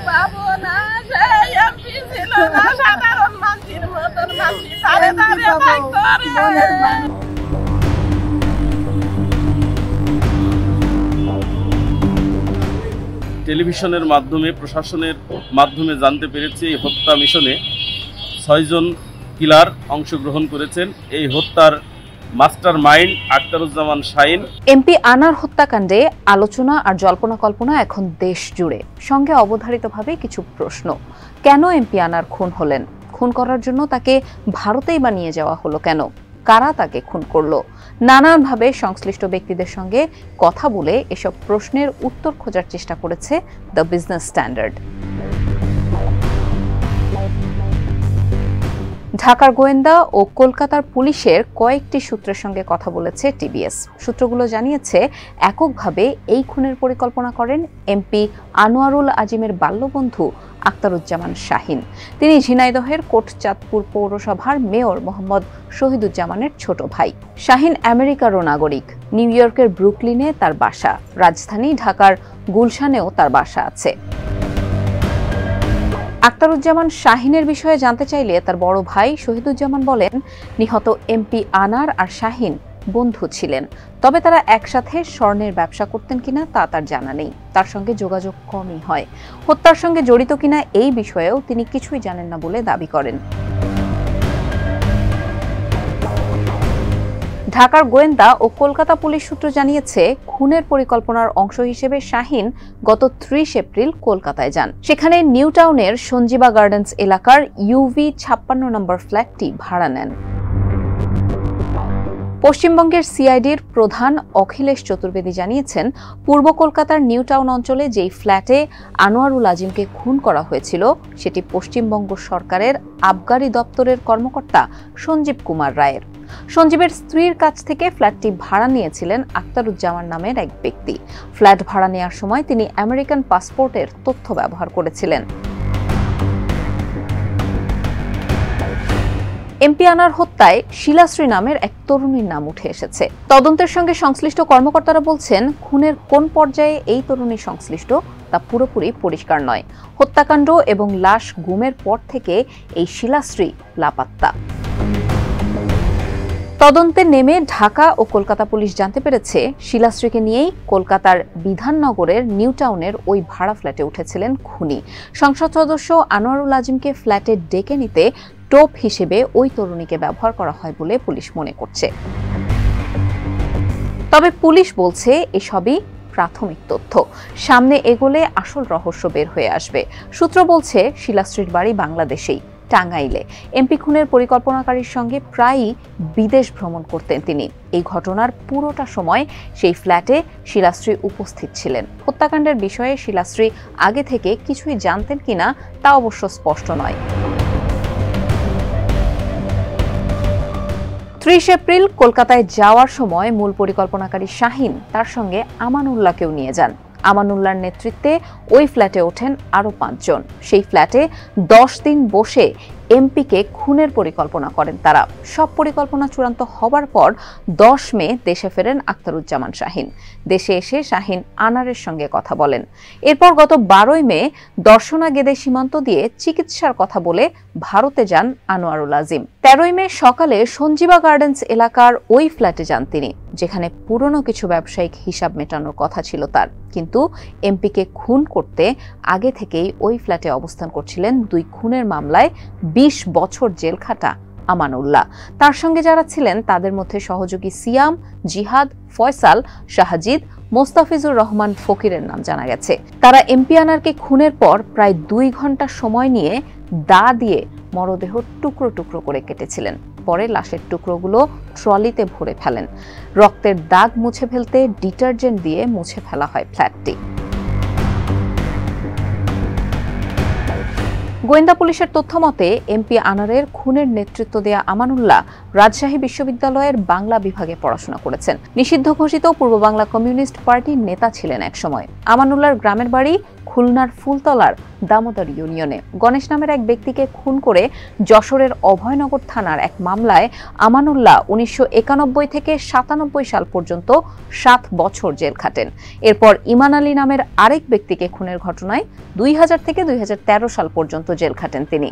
পাবো না, সেই এমপি ছিল না, সাধারণ মানুষের মতন মানুষ সারে দাঁড়িয়ে থাকতো রে। টেলিভিশনের মাধ্যমে, প্রশাসনের মাধ্যমে জানতে পেরেছি এই হত্যা মিশনে 6 জন কিলার অংশগ্রহণ করেছেন। এই হত্যার master mind Akhtaruzzaman Shahin. MP Anar হত্যাকাণ্ডে আলোচনা আর জল্পনা কল্পনা এখন দেশ জুড়ে। সঙ্গে অবধারিতভাবে কিছু প্রশ্ন। কেন এমপি আনার খুন হলেন? খুন করার জন্য তাকে ভারতেই বা নিয়ে যাওয়া হলো কেন? কারা তাকে খুন করলো? নানানভাবে সংশ্লিষ্ট ব্যক্তিদের সঙ্গে কথা বলে এসব প্রশ্নের উত্তর খোঁজার চেষ্টা করেছে দ্য বিজনেস স্ট্যান্ডার্ড। ঢাকার গোয়েন্দা ও কলকাতার পুলিশের কয়েকটি সূত্রের সঙ্গে কথা বলেছে টিবিএস। সূত্রগুলো জানিয়েছে, এককভাবে এই খুনের পরিকল্পনা করেন এমপি আনোয়ারুল আজিমের বাল্যবন্ধু আখতারুজ্জামান শাহীন। তিনি ঝিনাইদহের কোটচাঁদপুর পৌরসভার মেয়র মোহাম্মদ শহীদুজ্জামানের ছোট ভাই। শাহীন আমেরিকারও নাগরিক। নিউ ইয়র্কের ব্রুকলিনে তার বাসা, রাজধানী ঢাকার গুলশানেও তার বাসা আছে। আখতারুজ্জামান শাহীনের বিষয়ে জানতে চাইলে তার বড় ভাই শহীদুজ্জামান বলেন, নিহত এমপি আনার আর শাহীন বন্ধু ছিলেন, তবে তারা একসাথে স্বর্ণের ব্যবসা করতেন কিনা তা তার জানা নেই। তার সঙ্গে যোগাযোগ কমই হয়। হত্যার সঙ্গে জড়িত কিনা এই বিষয়েও তিনি কিছুই জানেন না বলে দাবি করেন। ঢাকার গোয়েন্দা ও কলকাতা পুলিশ সূত্র জানিয়েছে, খুনের পরিকল্পনার অংশ হিসেবে শাহীন গত 30 এপ্রিল কলকাতায় যান। সেখানে নিউ টাউনের সঞ্জীবা গার্ডেন্স এলাকার ইউভি 56 নম্বর ফ্ল্যাটটি ভাড়া নেন। পশ্চিমবঙ্গের সিআইডির প্রধান অখিলেশ চতুর্বেদী জানিয়েছেন, পূর্ব কলকাতার নিউ টাউন অঞ্চলে যেই ফ্ল্যাটে আনোয়ারুল আজিমকে খুন করা হয়েছিল সেটি পশ্চিমবঙ্গ সরকারের আবগারি দপ্তরের কর্মকর্তা সঞ্জীব কুমার রায়ের। সঞ্জীবের স্ত্রীর কাছ থেকে ফ্ল্যাটটি ভাড়া নিয়েছিলেন আখতারুজ্জামান নামের এক ব্যক্তি। ফ্ল্যাট ভাড়া নেওয়ার সময় তিনি আমেরিকান পাসপোর্টের তথ্য ব্যবহার করেছিলেন। এমপি আনার হত্যায় শিলাশ্রী নামের এক তরুণীর নাম উঠে এসেছে। তদন্তের সঙ্গে সংশ্লিষ্ট কর্মকর্তারা বলছেন, খুনের কোন পর্যায়ে এই তরুণী সংশ্লিষ্ট তা পুরোপুরি পরিষ্কার নয়। হত্যাকাণ্ড এবং লাশ গুমের পর থেকে এই শিলাশ্রী লাপাত্তা। তদন্তে নেমে ঢাকা ও কলকাতা পুলিশ জানতে পেরেছে, শিলাশ্রীকে নিয়েই কলকাতার বিধাননগরের নিউ টাউনের ওই ভাড়া ফ্ল্যাটে উঠেছিলেন খুনি। সংসদ সদস্য আনোয়ারুল আজিমকে ফ্ল্যাটে ডেকে নিতে টোপ হিসেবে ওই তরুণীকে ব্যবহার করা হয় বলে পুলিশ মনে করছে। তবে পুলিশ বলছে, এসবই প্রাথমিক তথ্য। সামনে এগোলে আসল রহস্য বের হয়ে আসবে। সূত্র বলছে, শিলাশ্রীর বাড়ি বাংলাদেশেই, টাঙ্গাইলে। এমপি খুনের পরিকল্পনাকারীর সঙ্গে প্রায়ই বিদেশ ভ্রমণ করতেন তিনি। এই ঘটনার পুরোটা সময় সেই ফ্ল্যাটে শিলাশ্রী উপস্থিত ছিলেন। হত্যাকাণ্ডের বিষয়ে শিলাশ্রী আগে থেকে কিছুই জানতেন কিনা তা অবশ্য স্পষ্ট নয়। 30 এপ্রিল কলকাতায় যাওয়ার সময় মূল পরিকল্পনাকারী শাহীন তার সঙ্গে আমানুল্লাহকেও নিয়ে যান। আমানুল্লাহর নেতৃত্বে ওই ফ্ল্যাটে ওঠেন আরও 5 জন। সেই ফ্ল্যাটে 10 দিন বসে এমপিকে খুনের পরিকল্পনা করেন তারা। সব পরিকল্পনা চূড়ান্ত হবার পর 10 মে দেশে ফেরেন আখতারুজ্জামান শাহীন। দেশে এসে শাহীন আনারের সঙ্গে কথা বলেন। এরপর গত 12 মে দর্শনা গেদে সীমান্ত দিয়ে চিকিৎসার কথা বলে ভারতে যান আনোয়ারুল আজিম। 13 মে সকালে সঞ্জীবা গার্ডেন্স এলাকার ওই ফ্ল্যাটে যান তিনি, যেখানে পুরনো কিছু ব্যবসায়িক হিসাব মেটানোর কথা ছিল তার। কিন্তু এমপিকে খুন করতে আগে থেকেই ওই ফ্ল্যাটে অবস্থান করছিলেন 2 খুনের মামলায় 20 বছর জেল খাটা আমানুল্লাহ। তার সঙ্গে যারা ছিলেন তাদের মধ্যে সহযোগী সিয়াম, জিহাদ, ফয়সাল, শাহজিদ, মোস্তাফিজুর রহমান ফকিরের নাম জানা গেছে। তারা এমপি আনারকে খুনের পর প্রায় 2 ঘন্টা সময় নিয়ে দা দিয়ে মরদেহ টুকরো টুকরো করে কেটেছিলেন। পরে লাশের টুকরোগুলো ট্রলিতে ভরে ফেলেন। রক্তের দাগ মুছে ফেলতে ডিটারজেন্ট দিয়ে মুছে ফেলা হয় ফ্ল্যাটটি। গোয়েন্দা পুলিশের তথ্য মতে, এমপি আনারের খুনের নেতৃত্ব দেয়া আমানুল্লাহ রাজশাহী বিশ্ববিদ্যালয়ের বাংলা বিভাগে পড়াশোনা করেছেন। নিষিদ্ধ ঘোষিত পূর্ব বাংলা কমিউনিস্ট পার্টির নেতা ছিলেন একসময়। আমানুল্লাহর গ্রামের বাড়ি খুলনার ফুলতলার দামোদর ইউনিয়নে। গণেশ নামের এক ব্যক্তিকে খুন করে যশোরের অভয়নগর থানার এক মামলায় আমানুল্লাহ 1991 থেকে 97 সাল পর্যন্ত 7 বছর জেল খাটেন। এরপর ইমান আলী নামের আরেক ব্যক্তিকে খুনের ঘটনায় 2000 থেকে 2013 সাল পর্যন্ত জেল খাটেন তিনি।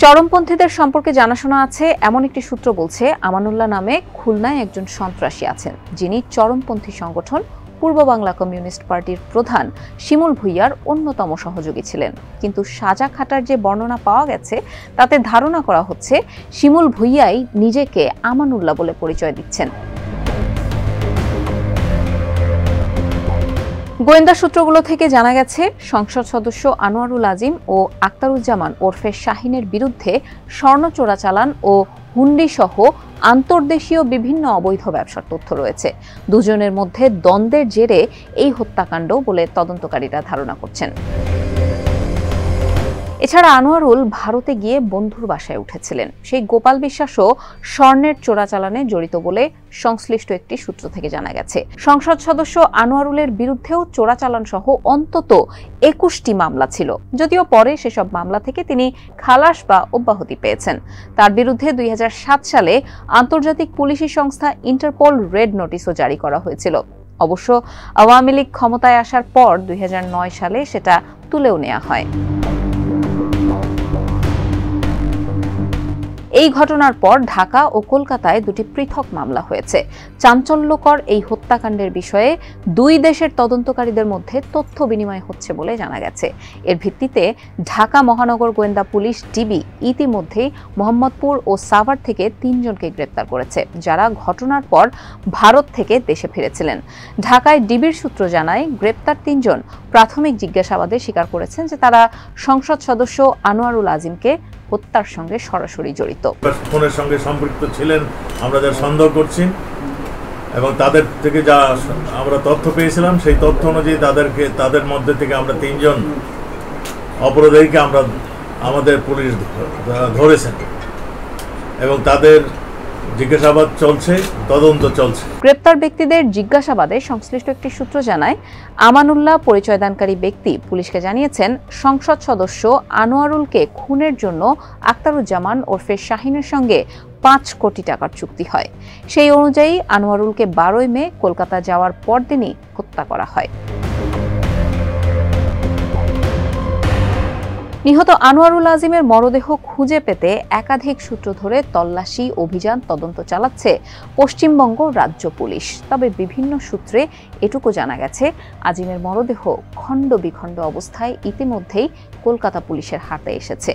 চরমপন্থীদের সম্পর্কে জানাশোনা আছে এমন একটি সূত্র বলছে, আমানুল্লাহ নামে খুলনায় একজন সন্ত্রাসী আছেন, যিনি চরমপন্থী সংগঠন পূর্ব বাংলা কমিউনিস্ট পার্টির প্রধান শিমুল ভুঁইয়ার অন্যতম সহযোগী ছিলেন। কিন্তু সাজা খাটার যে বর্ণনা পাওয়া গেছে তাতে ধারণা করা হচ্ছে শিমুল ভুঁইয়াই নিজেকে আমানুল্লাহ বলে পরিচয় দিচ্ছেন। গোয়েন্দা সূত্রগুলো থেকে জানা গেছে, সংসদ সদস্য আনোয়ারুল আজিম ও আক্তারুজ্জামান ওরফে শাহিনের বিরুদ্ধে স্বর্ণ চোরাচালান ও হুন্ডি সহ আন্তর্দেশীয় বিভিন্ন অবৈধ ব্যবসার তথ্য রয়েছে। দুজনের মধ্যে দ্বন্দ্বের জেরে এই হত্যাকাণ্ড বলে তদন্তকারীরা ধারণা করছেন। এছাড়া আনোয়ারুল ভারতে গিয়ে বন্ধুর বাসায় উঠেছিলেন। সেই গোপাল বিশ্বাসও স্বর্ণের চোরাচালানে জড়িত বলে সংশ্লিষ্ট একটি সূত্র থেকে জানা গেছে। সংসদ সদস্য আনোয়ারুলের বিরুদ্ধেও চোরাচালান সহ অন্তত 21টি মামলা ছিল, যদিও পরে সেসব মামলা থেকে তিনি খালাস বা অব্যাহতি পেয়েছেন। তার বিরুদ্ধে 2007 সালে আন্তর্জাতিক পুলিশি সংস্থা ইন্টারপোল রেড নোটিশও জারি করা হয়েছিল। অবশ্য আওয়ামী লীগ ক্ষমতায় আসার পর 2009 সালে সেটা তুলেও নেওয়া হয়। এই ঘটনার পর ঢাকা ও কলকাতায় দুটি পৃথক মামলা হয়েছে। চাঞ্চল্যকর এই হত্যাকাণ্ডের বিষয়ে দুই দেশের তদন্তকারীদের মধ্যে তথ্য বিনিময় হচ্ছে বলে জানা গেছে। এর ভিত্তিতে ঢাকা মহানগর গোয়েন্দা পুলিশ ডিবি ইতিমধ্যেই মোহাম্মদপুর ও সাভার থেকে 3 জনকে গ্রেপ্তার করেছে, যারা ঘটনার পর ভারত থেকে দেশে ফিরেছিলেন। ঢাকায় ডিবির সূত্র জানায়, গ্রেপ্তার 3 জন প্রাথমিক জিজ্ঞাসাবাদে স্বীকার করেছেন যে তারা সংসদ সদস্য আনোয়ারুল আজিমকে হত্যার সঙ্গে সরাসরি জড়িত। খুনের সঙ্গে সম্পৃক্ত ছিলেন আমরা যা সন্দেহ করছি, এবং তাদের থেকে যা আমরা তথ্য পেয়েছিলাম সেই তথ্য অনুযায়ী তাদের মধ্যে থেকে আমরা 3 জন অপরাধীকে আমাদের পুলিশ ধরেছেন এবং তাদের জিজ্ঞাসাবাদ চলছে, তদন্ত চলছে। গ্রেপ্তার ব্যক্তিদের জিজ্ঞাসাবাদে সংশ্লিষ্ট একটি সূত্র জানায়, আমানুল্লাহ পরিচয়দানকারী ব্যক্তি পুলিশকে জানিয়েছেন, সংসদ সদস্য আনোয়ারুলকে খুনের জন্য আক্তারুজ্জামান ওরফে শাহিনের সঙ্গে 5 কোটি টাকার চুক্তি হয়। সেই অনুযায়ী আনোয়ারুলকে 12 মে কলকাতা যাওয়ার পরদিনই হত্যা করা হয়। নিহত আনোয়ারুল আজিমের মরদেহ খুঁজে পেতে একাধিক সূত্র ধরে তল্লাশি অভিযান তদন্ত চালাচ্ছে পশ্চিমবঙ্গ রাজ্য পুলিশ। তবে বিভিন্ন সূত্রে এটুকু জানা গেছে, আজিমের মরদেহ খণ্ড বিখণ্ড অবস্থায় ইতিমধ্যেই কলকাতা পুলিশের হাতে এসেছে।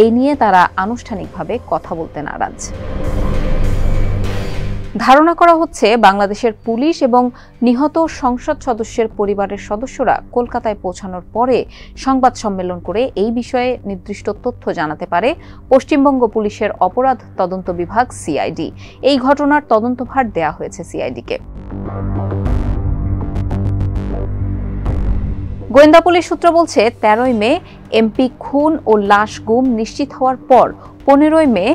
এই নিয়ে তারা আনুষ্ঠানিকভাবে কথা বলতে নারাজ। ধারণা করা হচ্ছে, বাংলাদেশের পুলিশ এবং নিহত সংসদ সদস্যের পরিবারের সদস্যরা কলকাতায় পৌঁছানোর পরে সংবাদ সম্মেলন করে এই বিষয়ে নির্দিষ্ট তথ্য জানাতে পারে পশ্চিমবঙ্গ পুলিশের অপরাধ তদন্ত বিভাগ সিআইডি। এই ঘটনার তদন্তভার দেয়া হয়েছে সিআইডিকে। গোয়েন্দা পুলিশ সূত্র বলছে, 13 মে এমপি খুন ও লাশ গুম নিশ্চিত হওয়ার পর 15 মে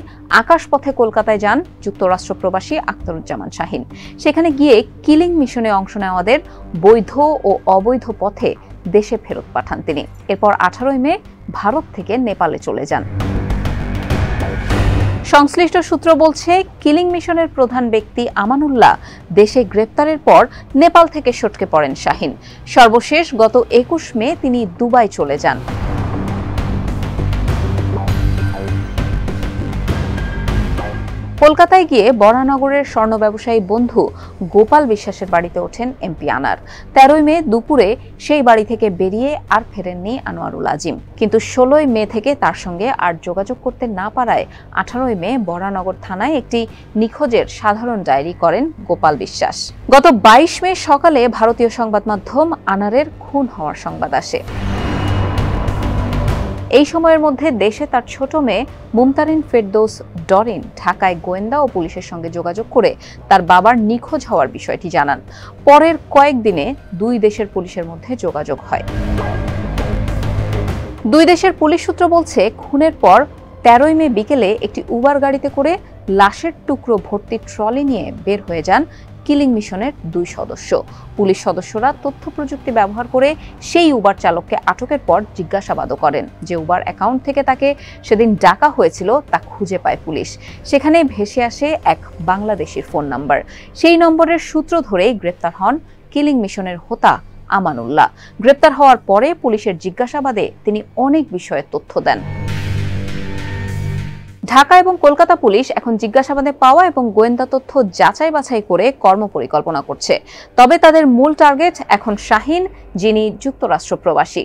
আকাশপথে কলকাতায় যান যুক্তরাষ্ট্র প্রবাসী আক্তারুজ্জামান শাহিন। সেখানে গিয়ে কিলিং মিশনে অংশ নেওয়াদের বৈধ ও অবৈধ পথে দেশে ফেরত পাঠান তিনি। এরপর 18 মে ভারত থেকে নেপালে চলে যান। সংশ্লিষ্ট সূত্র বলছে, কিলিং মিশনের প্রধান ব্যক্তি আমানুল্লাহ দেশে গ্রেপ্তারের পর নেপাল থেকে সটকে পড়েন শাহিন। সর্বশেষ গত 21 মে তিনি দুবাই চলে যান। কলকাতায় গিয়ে বরানগরের স্বর্ণ ব্যবসায়ী বন্ধু গোপাল বিশ্বাসের বাড়িতে ওঠেন এমপি আনার। 13 মে দুপুরে সেই বাড়ি থেকে বেরিয়ে আর ফেরেননি আনোয়ারুল আজিম। কিন্তু 16 মে থেকে তার সঙ্গে আর যোগাযোগ করতে না পারায় 18 মে বরানগর থানায় একটি নিখোঁজের সাধারণ ডায়েরি করেন গোপাল বিশ্বাস। গত 22 মে সকালে ভারতীয় সংবাদ মাধ্যম আনারের খুন হওয়ার সংবাদ আসে। এই সময়ের মধ্যে দেশে তার ছোট মেয়ে মুমতারিন ফেরদৌস ডরিন ঢাকায় গোয়েন্দা ও পুলিশের সঙ্গে যোগাযোগ করে তার বাবার নিখোঁজ হওয়ার বিষয়টি জানান। পরের কয়েকদিনে দুই দেশের পুলিশের মধ্যে যোগাযোগ হয়। দুই দেশের পুলিশ সূত্র বলছে, খুনের পর 13 মে বিকেলে একটি উবার গাড়িতে করে লাশের টুকরো ভর্তি ট্রলি নিয়ে বের হয়ে যান কিলিং মিশনের 2 সদস্য। পুলিশ সদস্যরা তথ্য প্রযুক্তি ব্যবহার করে সেই উবার চালককে আটকের পর জিজ্ঞাসাবাদও করেন। যে উবার অ্যাকাউন্ট থেকে তাকে সেদিন ডাকা হয়েছিল তা খুঁজে পায় পুলিশ। সেখানে ভেসে আসে এক বাংলাদেশির ফোন নাম্বার। সেই নম্বরের সূত্র ধরেই গ্রেপ্তার হন কিলিং মিশনের হোতা আমানুল্লাহ। গ্রেপ্তার হওয়ার পরে পুলিশের জিজ্ঞাসাবাদে তিনি অনেক বিষয়ে তথ্য দেন। ঢাকা এবং কলকাতা পুলিশ এখন জিজ্ঞাসাবাদে পাওয়া এবং গোয়েন্দা তথ্য যাচাই বাছাই করে কর্মপরিকল্পনা করছে। তবে তাদের মূল টার্গেট এখন শাহীন, যিনি যুক্তরাষ্ট্র প্রবাসী।